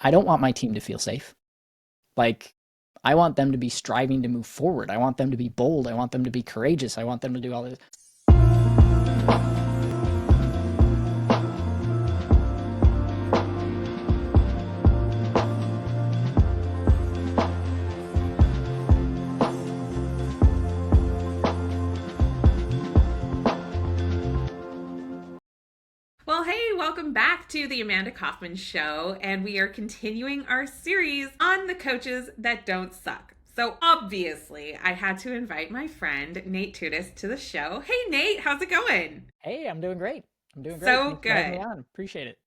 I don't want my team to feel safe. Like, I want them to be striving to move forward. I want them to be bold. I want them to be courageous. I want them to do all this. Well, hey, welcome back to the Amanda Kaufman Show, and we are continuing our series on the coaches that don't suck. So obviously, I had to invite my friend Nate Tudis to the show. Hey, Nate, how's it going? Hey, I'm doing great. I'm doing great. So Thanks for having me good. on. Appreciate it.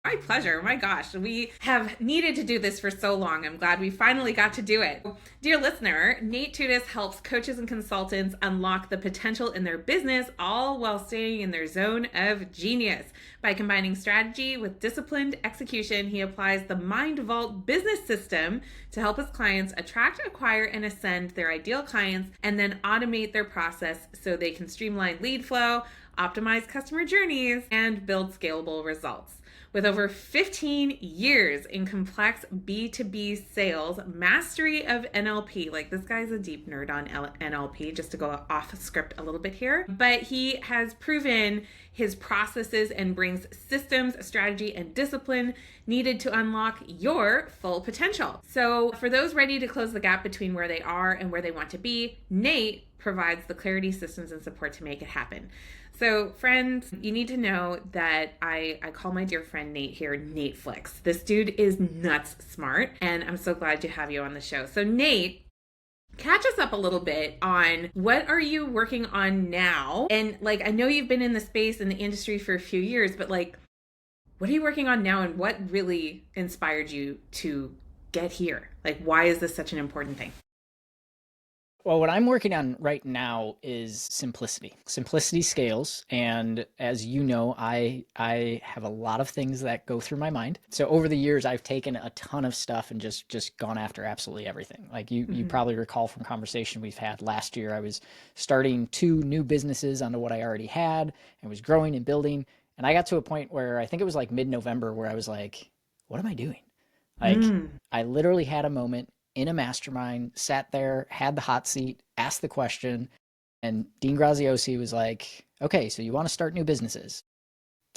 My pleasure. My gosh, we have needed to do this for so long. I'm glad we finally got to do it. Dear listener, Nate Tudis helps coaches and consultants unlock the potential in their business, all while staying in their zone of genius. By combining strategy with disciplined execution, he applies the Mind Vault business system to help his clients attract, acquire, and ascend their ideal clients, and then automate their process so they can streamline lead flow, optimize customer journeys, and build scalable results. With over 15 years in complex B2B sales, mastery of NLP, like this guy's a deep nerd on NLP, just to go off script a little bit here, but he has proven his processes and brings systems, strategy, and discipline needed to unlock your full potential. So for those ready to close the gap between where they are and where they want to be, Nate provides the clarity, systems, and support to make it happen. So, friends, you need to know that I call my dear friend Nate here Nateflix. This dude is nuts smart, and I'm so glad to have you on the show. So, Nate, catch us up a little bit on what are you working on now? And like, I know you've been in the space in the industry for a few years, but like, what are you working on now, and what really inspired you to get here? Like, why is this such an important thing? Well, what I'm working on right now is simplicity. Simplicity scales, and as you know, I have a lot of things that go through my mind. So over the years, I've taken a ton of stuff and just gone after absolutely everything. Like you Mm-hmm. probably recall from conversation we've had last year, I was starting two new businesses onto what I already had and was growing and building. And I got to a point where I think it was like mid-November where I was like, what am I doing? Like, Mm. I literally had a moment in a mastermind, sat there, had the hot seat, asked the question, and Dean Graziosi was like, okay, so you want to start new businesses.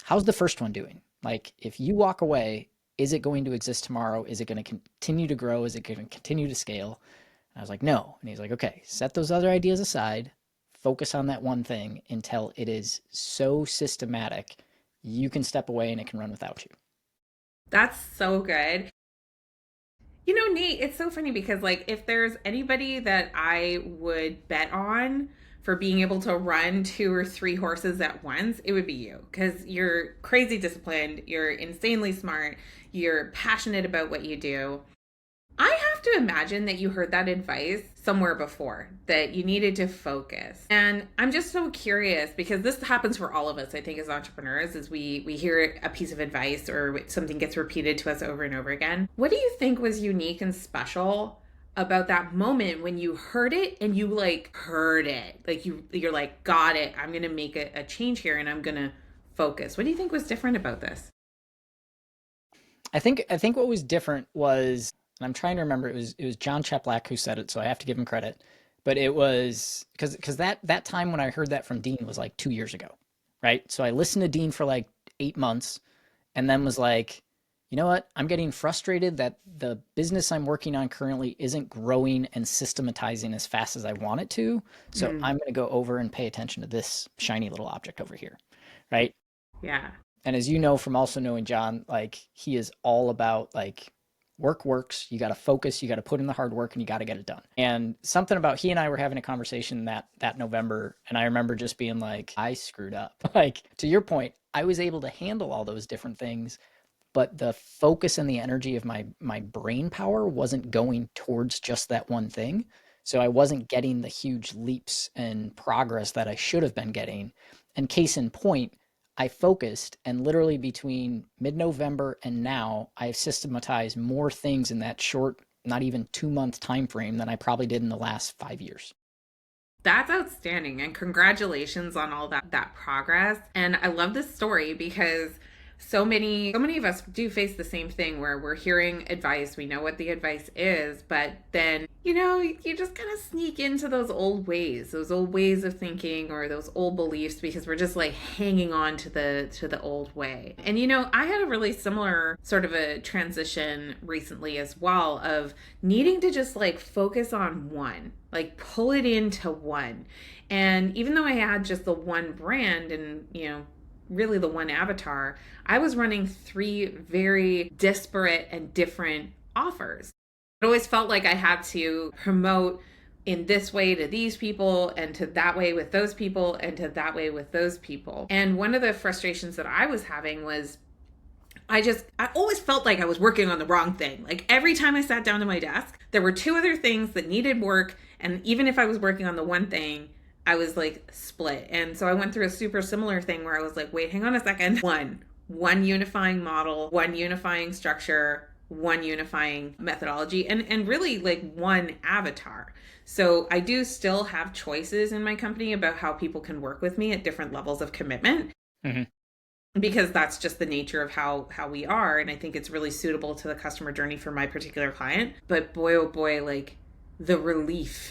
How's the first one doing? Like, if you walk away, is it going to exist tomorrow? Is it going to continue to grow? Is it going to continue to scale? And I was like, no. And he's like, okay, set those other ideas aside, focus on that one thing until it is so systematic, you can step away and it can run without you. That's so good. You know, Nate, it's so funny because, like, if there's anybody that I would bet on for being able to run two or three horses at once, it would be you because you're crazy disciplined, you're insanely smart, you're passionate about what you do. I have to imagine that you heard that advice somewhere before, that you needed to focus. And I'm just so curious because this happens for all of us, I think, as entrepreneurs, as we hear a piece of advice or something gets repeated to us over and over again. What do you think was unique and special about that moment when you heard it and you like heard it? Like you're like, got it. I'm gonna make a change here and I'm gonna focus. What do you think was different about this? I think what was different was, and I'm trying to remember, it was John Cheplack who said it, so I have to give him credit. But it was because that time when I heard that from Dean was like 2 years ago, right? So I listened to Dean for like 8 months, and then was like, you know what? I'm getting frustrated that the business I'm working on currently isn't growing and systematizing as fast as I want it to. So Mm, I'm going to go over and pay attention to this shiny little object over here, right? yeah. And as you know from also knowing John, like he is all about like work works. You got to focus, you got to put in the hard work, and you got to get it done. And something about he and I were having a conversation that November, and I remember just being like, I screwed up. Like to your point, I was able to handle all those different things, but the focus and the energy of my brain power wasn't going towards just that one thing. So I wasn't getting the huge leaps and progress that I should have been getting. And case in point, I focused, and literally between mid-November and now, I've systematized more things in that short, not even 2 month time frame than I probably did in the last 5 years. That's outstanding and congratulations on all that progress. And I love this story because So many of us do face the same thing where we're hearing advice, we know what the advice is, but then, you just kind of sneak into those old ways of thinking or those old beliefs because we're just like hanging on to the old way. And I had a really similar sort of a transition recently as well of needing to just like focus on one, like pull it into one. And even though I had just the one brand and, really the one avatar, I was running 3 very disparate and different offers. It always felt like I had to promote in this way to these people and to that way with those people and to that way with those people. And one of the frustrations that I was having was I always felt like I was working on the wrong thing. Like every time I sat down to my desk, there were 2 other things that needed work. And even if I was working on the one thing, I was like split. And so I went through a super similar thing where I was like, wait, hang on a second. One unifying model, one unifying structure, one unifying methodology, and really like one avatar. So I do still have choices in my company about how people can work with me at different levels of commitment. Mm-hmm. Because that's just the nature of how we are. And I think it's really suitable to the customer journey for my particular client. But boy, oh boy, like the relief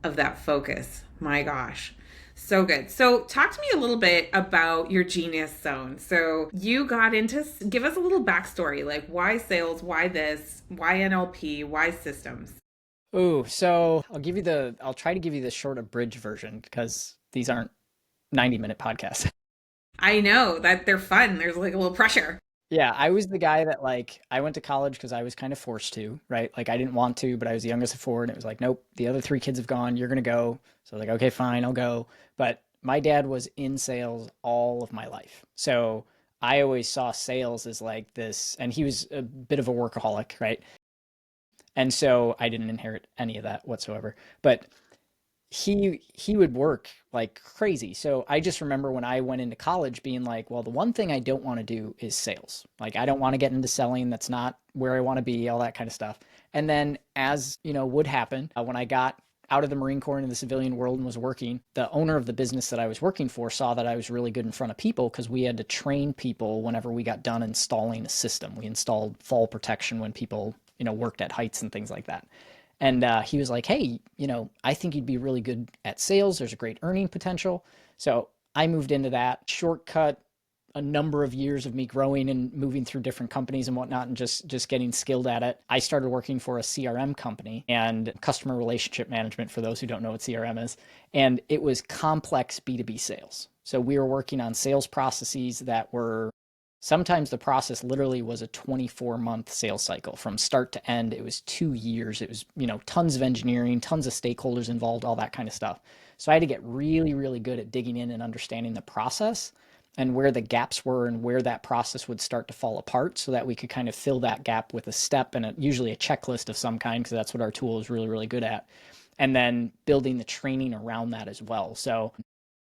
of that focus. My gosh. So good. So talk to me a little bit about your genius zone. So you got give us a little backstory, like why sales, why this, why NLP, why systems? Ooh, so I'll try to give you the short abridged version because these aren't 90-minute podcasts. I know that they're fun. There's like a little pressure. Yeah, I was the guy that like I went to college because I was kind of forced to, right? Like I didn't want to, but I was the youngest of 4, and it was like, nope, the other 3 kids have gone. You're gonna go. So like, okay, fine, I'll go. But my dad was in sales all of my life, so I always saw sales as like this, and he was a bit of a workaholic, right? And so I didn't inherit any of that whatsoever. But he would work like crazy. So I just remember when I went into college being like, well, the one thing I don't want to do is sales. Like I don't want to get into selling. That's not where I want to be, all that kind of stuff. And then as, would happen, when I got out of the Marine Corps into the civilian world and was working, the owner of the business that I was working for saw that I was really good in front of people because we had to train people whenever we got done installing a system. We installed fall protection when people, worked at heights and things like that. And he was like, hey, I think you'd be really good at sales. There's a great earning potential. So I moved into that, shortcut a number of years of me growing and moving through different companies and whatnot and just getting skilled at it. I started working for a CRM company and customer relationship management, for those who don't know what CRM is. And it was complex B2B sales. So we were working on sales processes that were sometimes the process literally was a 24-month sales cycle from start to end. It was 2 years. It was, tons of engineering, tons of stakeholders involved, all that kind of stuff. So I had to get really, really good at digging in and understanding the process and where the gaps were and where that process would start to fall apart so that we could kind of fill that gap with a step and usually a checklist of some kind, because that's what our tool is really, really good at. And then building the training around that as well. So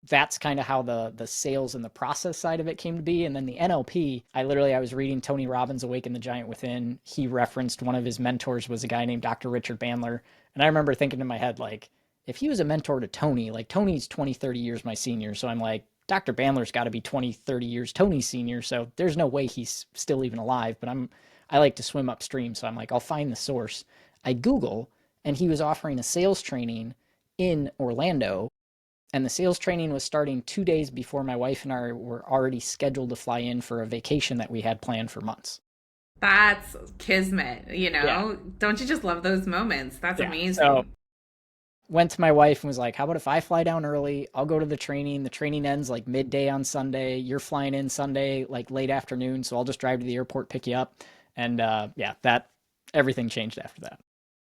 that's kind of how the sales and the process side of it came to be. And then the NLP, I was reading Tony Robbins' Awaken the Giant Within. He referenced one of his mentors was a guy named Dr. Richard Bandler. And I remember thinking in my head, like, if he was a mentor to Tony, like Tony's 20, 30 years my senior. So I'm like, Dr. Bandler's got to be 20, 30 years Tony's senior. So there's no way he's still even alive, but I like to swim upstream. So I'm like, I'll find the source. I Google, and he was offering a sales training in Orlando. And the sales training was starting 2 days before my wife and I were already scheduled to fly in for a vacation that we had planned for months. That's kismet, Yeah. Don't you just love those moments? That's amazing. So went to my wife and was like, how about if I fly down early? I'll go to the training. The training ends like midday on Sunday. You're flying in Sunday, like late afternoon. So I'll just drive to the airport, pick you up. And everything changed after that.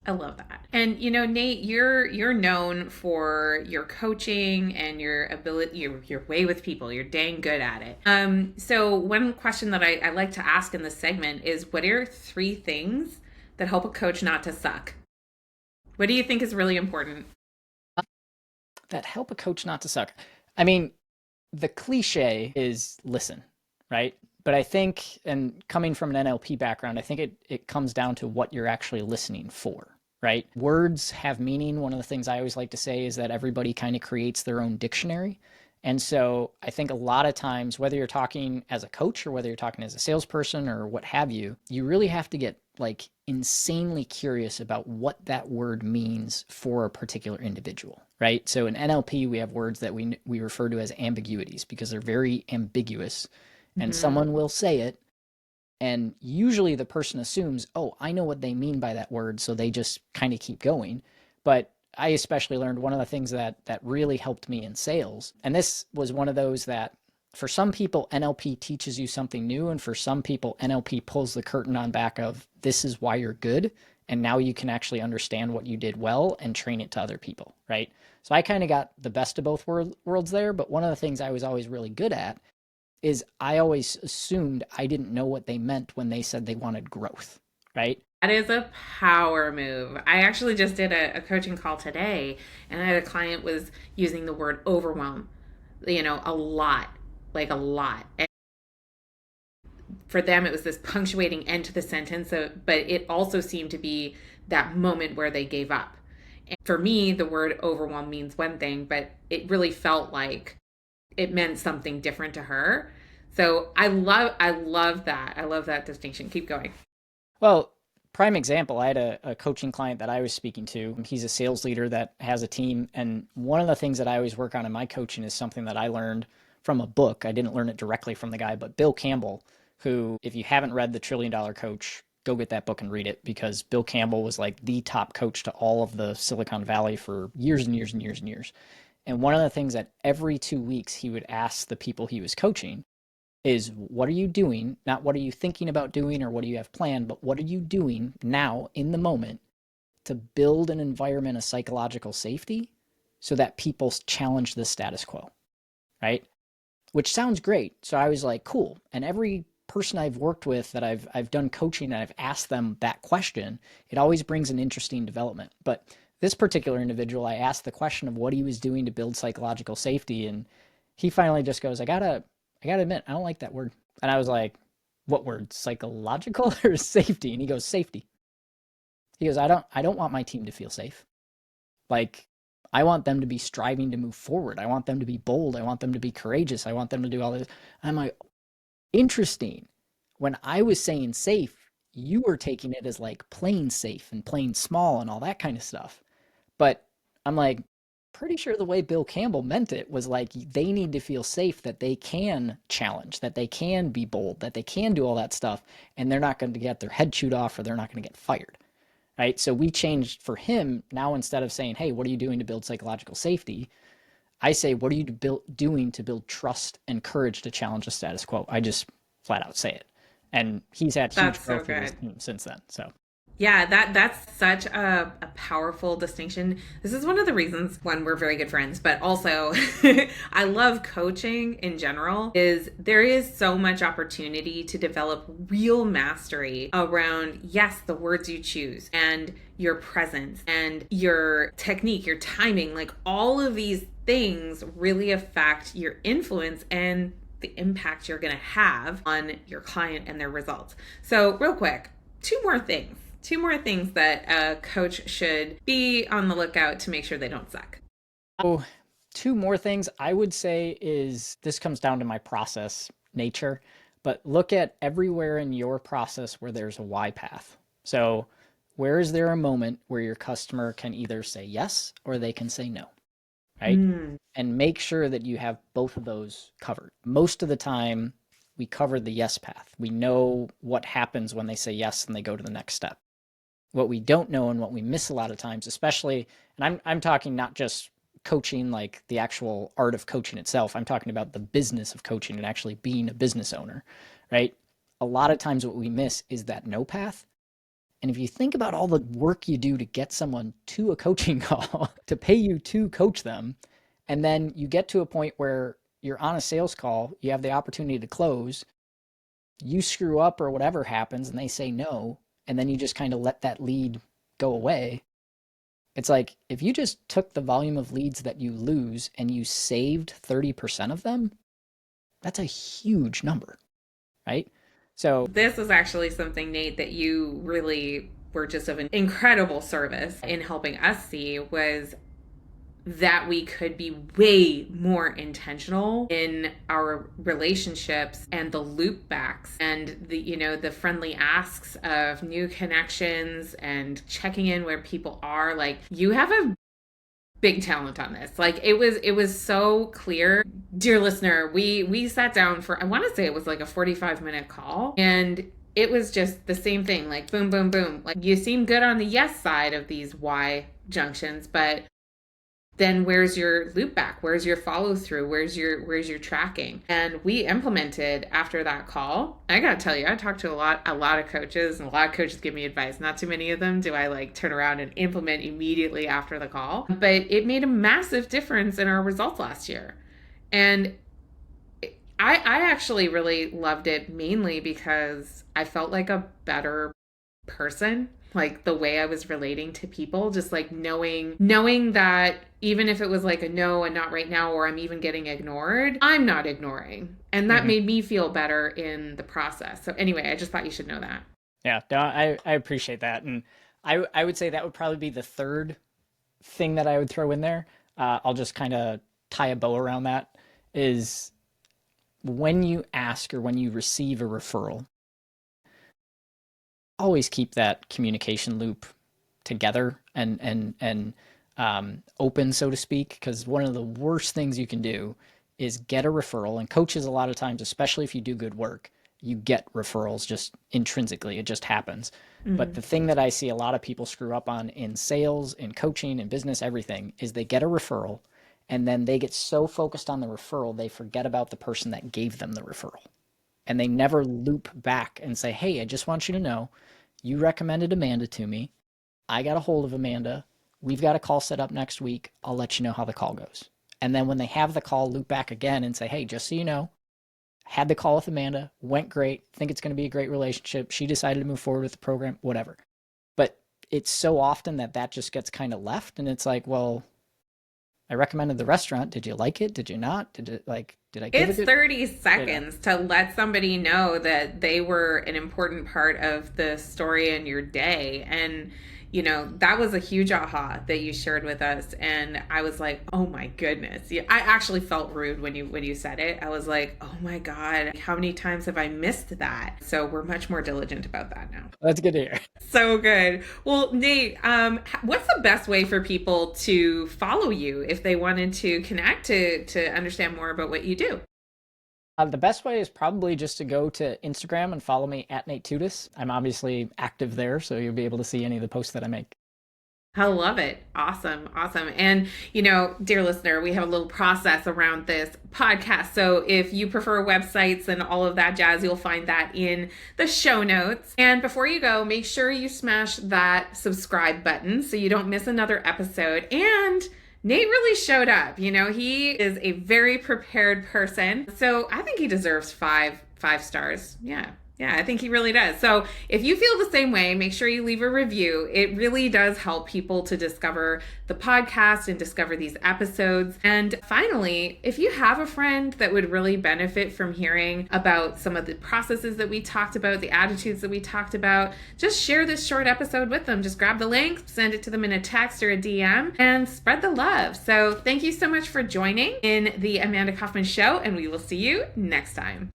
I love that. And Nate, you're known for your coaching and your ability, your way with people. You're dang good at it. So one question that I like to ask in this segment is, what are 3 things that help a coach not to suck? What do you think is really important? That help a coach not to suck. I mean, the cliche is listen, right? But I think, and coming from an NLP background, I think it comes down to what you're actually listening for, right? Words have meaning. One of the things I always like to say is that everybody kind of creates their own dictionary. And so I think a lot of times, whether you're talking as a coach or whether you're talking as a salesperson or what have you really have to get like insanely curious about what that word means for a particular individual, right? So in NLP, we have words that we refer to as ambiguities because they're very ambiguous, and Mm-hmm. someone will say it, and usually the person assumes, oh, I know what they mean by that word. So they just kind of keep going. But I especially learned one of the things that really helped me in sales. And this was one of those that for some people, NLP teaches you something new. And for some people, NLP pulls the curtain on back of this is why you're good. And now you can actually understand what you did well and train it to other people, right? So I kind of got the best of both worlds there. But one of the things I was always really good at is I always assumed I didn't know what they meant when they said they wanted growth, right? That is a power move. I actually just did a coaching call today, and I had a client was using the word overwhelm, a lot, like a lot. And for them, it was this punctuating end to the sentence, but it also seemed to be that moment where they gave up. And for me, the word overwhelm means one thing, but it really felt like it meant something different to her. So I love that. I love that distinction. Keep going. Well, prime example, I had a coaching client that I was speaking to. He's a sales leader that has a team. And one of the things that I always work on in my coaching is something that I learned from a book. I didn't learn it directly from the guy, but Bill Campbell, who, if you haven't read The Trillion Dollar Coach, go get that book and read it because Bill Campbell was like the top coach to all of the Silicon Valley for years and years and years and years. And one of the things that every 2 weeks he would ask the people he was coaching is what are you doing? Not what are you thinking about doing or what do you have planned, but what are you doing now in the moment to build an environment of psychological safety so that people challenge the status quo, right? Which sounds great. So I was like, cool. And every person I've worked with that I've done coaching and I've asked them that question, it always brings an interesting development. But this particular individual, I asked the question of what he was doing to build psychological safety, and he finally just goes, I gotta admit, I don't like that word. And I was like, what word? Psychological or safety? And he goes, safety. He goes, I don't want my team to feel safe. Like, I want them to be striving to move forward. I want them to be bold. I want them to be courageous. I want them to do all this. I'm like, interesting. When I was saying safe, you were taking it as like playing safe and playing small and all that kind of stuff. But I'm like, pretty sure the way Bill Campbell meant it was like they need to feel safe that they can challenge, that they can be bold, that they can do all that stuff, and they're not going to get their head chewed off or they're not going to get fired. Right. So we changed for him now instead of saying, hey, what are you doing to build psychological safety? I say, what are you doing to build trust and courage to challenge the status quo? I just flat out say it. And he's had huge That's so growth with his good. team since then. So, Yeah, that's such a powerful distinction. This is one of the reasons when we're very good friends, but also I love coaching in general is there is so much opportunity to develop real mastery around yes, the words you choose and your presence and your technique, your timing, like all of these things really affect your influence and the impact you're going to have on your client and their results. So, real quick, two more things that a coach should be on the lookout to make sure they don't suck. oh, two more things I would say is this comes down to my process nature, but look at everywhere in your process where there's a why path. So, where is there a moment where your customer can either say yes or they can say no, right? Mm, And make sure that you have both of those covered. Most of the time, we cover the yes path. We know what happens when they say yes and they go to the next step. What we don't know and what we miss a lot of times, especially, and I'm talking not just coaching like the actual art of coaching itself. I'm talking about the business of coaching and actually being a business owner, right? A lot of times what we miss is that no path. And if you think about all the work you do to get someone to a coaching call, to pay you to coach them, and then you get to a point where you're on a sales call, you have the opportunity to close, you screw up or whatever happens, and they say no, and then you just kind of let that lead go away. It's like if you just took the volume of leads that you lose and you saved 30% of them, that's a huge number, right? So, this is actually something, Nate, that you really were just of an incredible service in helping us see was that we could be way more intentional in our relationships and the loop backs and the friendly asks of new connections and checking in where people are. Like, you have a big talent on this. Like, it was so clear. Dear listener, we sat down for, I want to say it was like a 45-minute call, and it was just the same thing, like boom, boom, boom. Like, you seem good on the yes side of these why junctions, but then where's your loop back? Where's your follow through? Where's your tracking? And we implemented after that call. I gotta tell you, I talked to a lot of coaches, and a lot of coaches give me advice. Not too many of them do I like turn around and implement immediately after the call, but it made a massive difference in our results last year. And I actually really loved it, mainly because I felt like a better person. Like, the way I was relating to people, just like knowing that even if it was like a no and not right now, or I'm even getting ignored, I'm not ignoring. And that made me feel better in the process. So anyway, I just thought you should know that. Yeah, no, I appreciate that. And I would say that would probably be the third thing that I would throw in there. I'll just kind of tie a bow around that, is when you ask or when you receive a referral, always keep that communication loop together and open, so to speak, because one of the worst things you can do is get a referral. And coaches, a lot of times, especially if you do good work, you get referrals just intrinsically. It just happens. But the thing that I see a lot of people screw up on in sales, in coaching, in business, everything, is they get a referral and then they get so focused on the referral, they forget about the person that gave them the referral. And they never loop back and say, hey, I just want you to know, you recommended Amanda to me. I got a hold of Amanda. We've got a call set up next week. I'll let you know how the call goes. And then when they have the call, loop back again and say, hey, just so you know, had the call with Amanda, went great, think it's going to be a great relationship. She decided to move forward with the program, whatever. But it's so often that just gets kind of left. And it's like, well, I recommended the restaurant. Did you like it? Did you not? Did I give It's it? 30 seconds to let somebody know that they were an important part of the story in your day. And, that was a huge aha that you shared with us. And I was like, oh my goodness. Yeah, I actually felt rude when you said it. I was like, oh my God, how many times have I missed that? So we're much more diligent about that now. That's good to hear. So good. Well, Nate, what's the best way for people to follow you if they wanted to connect to understand more about what you do? The best way is probably just to go to Instagram and follow me at Nate Tudis. I'm obviously active there, so you'll be able to see any of the posts that I make. I love it. Awesome. Awesome. And, dear listener, we have a little process around this podcast. So if you prefer websites and all of that jazz, you'll find that in the show notes. And before you go, make sure you smash that subscribe button so you don't miss another episode. And Nate really showed up. He is a very prepared person. So I think he deserves five stars. Yeah, I think he really does. So if you feel the same way, make sure you leave a review. It really does help people to discover the podcast and discover these episodes. And finally, if you have a friend that would really benefit from hearing about some of the processes that we talked about, the attitudes that we talked about, just share this short episode with them. Just grab the link, send it to them in a text or a DM, and spread the love. So thank you so much for joining in the Amanda Kaufman Show, and we will see you next time.